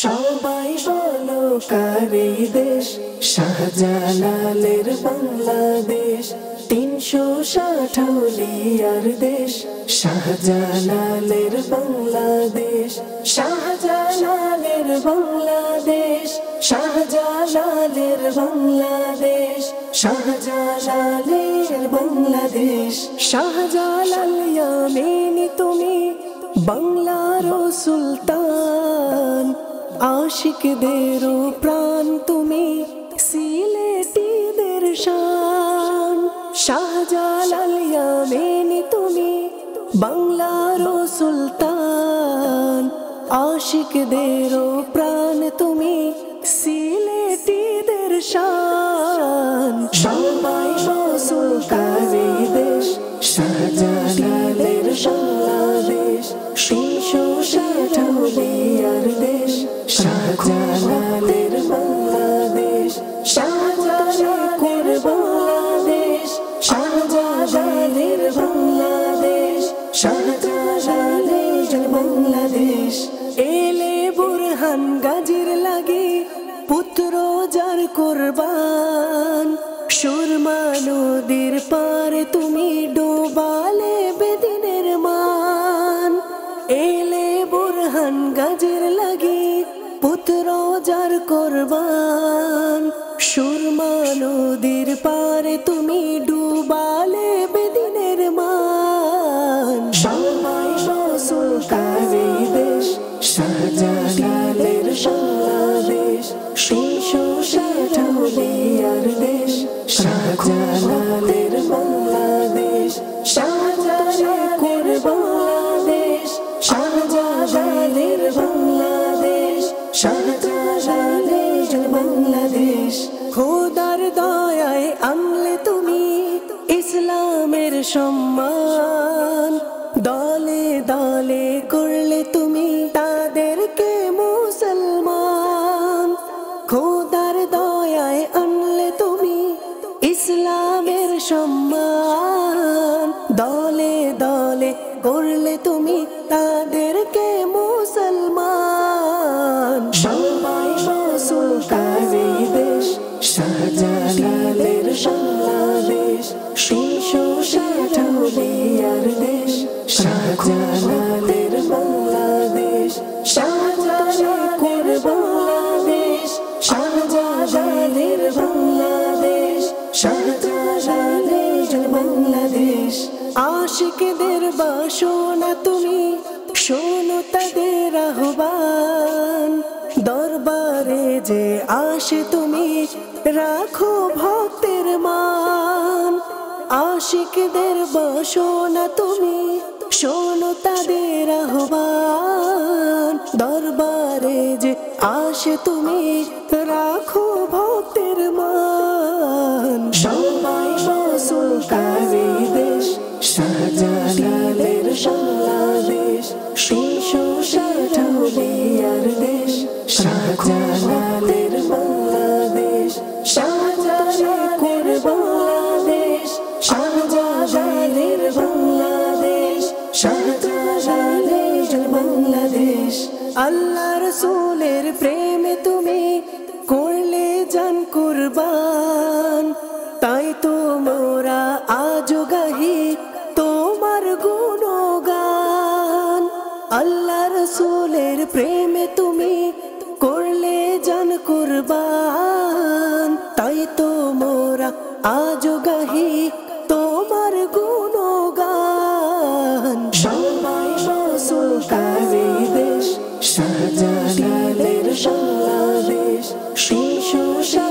সবাই বলো কার এই দেশ, শাহজালালের বাংলাদেশ। 360 আউলিয়ার দেশ, শাহজালালের বাংলাদেশ। শাহজালালের বাংলাদেশ, শাহজালালের বাংলাদেশ, শাহজালালের বাংলাদেশ। শাহজালাল ইয়ামিনী তুমি বাংলার সুলতান, আশিকদেরও প্রাণ তুমি সিলেটিদের শান। শাহজালাল ইয়ামিনী তুমি বাংলার সুলতান, আশিকদেরও প্রাণ তুমি সিলেটিদের শান। সবাই রসুল কারি দেশ, শাহজালালের বাংলাদেশ। 360 আউলিয়ার দেশ, শাহজালালের বাংলাদেশ। শাহজালালের বাংলাদেশ, শাহজালালের বাংলাদেশ, শাহজালালের বাংলাদেশ। এলে বুরহান গাজীর লাগি পুত্র যার কুরবান, সুরমা নদীর পারে তুমি ডোবালে বেদিনের মান। এলে বুরহান গাজীর লাগি পুত্র যার কুরবান, সুরমা নদীর পারে তুমি ডুবালে বেদিনের মান। সবাই রসুল কারি দেশ, শাহজালালের বাংলাদেশ। 360 আউলিয়ার দেশ, শাহজালালের বাংলাদেশ। শাহজালালের বাংলাদেশ, শাহজালালের বাংলাদেশ, শাহজালালের বাংলাদেশ। খোদার দয়ায় আনলে তুমি ইসলামের সম্মান, দলে দলে করলে তুমি তাদেরকে মুসলমান। খোদার দয়ায় আনলে তুমি ইসলামের সম্মান, দলে দলে করলে তুমি তাদেরকে মুসলমান। সবাই রসুল কারি দেশ, শাহজালালের বাংলাদেশ। 360 আউলিয়ার দেশ, শাহজালালের বাংলাদেশ। শাহজালালের বাংলাদেশ, শাহজালালের বাংলাদেশ, শাহজালালের বাংলাদেশ। আশিকদের বাসনা তুমি শোনো তাদের আহ্বান, দরবারে যে আসে তুমি রাখো ভক্তের মান। আশিকদের বাসনা তুমি শোনো তাদের আহ্বান, দরবারে যে আসে তুমি রাখো ভক্তের মান। সবাই রসুল কারি দেশ, শাহজালালের বাংলাদেশ। 360 আউলিয়ার দেশ, শাহজালালের বাংলাদেশ। শাহজালালের বাংলাদেশ, শাহজালালের বাংলাদেশ, শাহজালালের বাংলাদেশ। আল্লাহ রসুলের প্রেমে তুমি করলে জান কুরবান, তাই তো মোরা আজো গাহি তোমার গুণগান। আল্লাহ রসুলের প্রেমে তুমি করলে জান কুরবান, তাই তো মোরা আজো গাহি তোমার গুণগান। সবাই রসুল কারি দেশ, শাহজালালের বাংলাদেশ। 360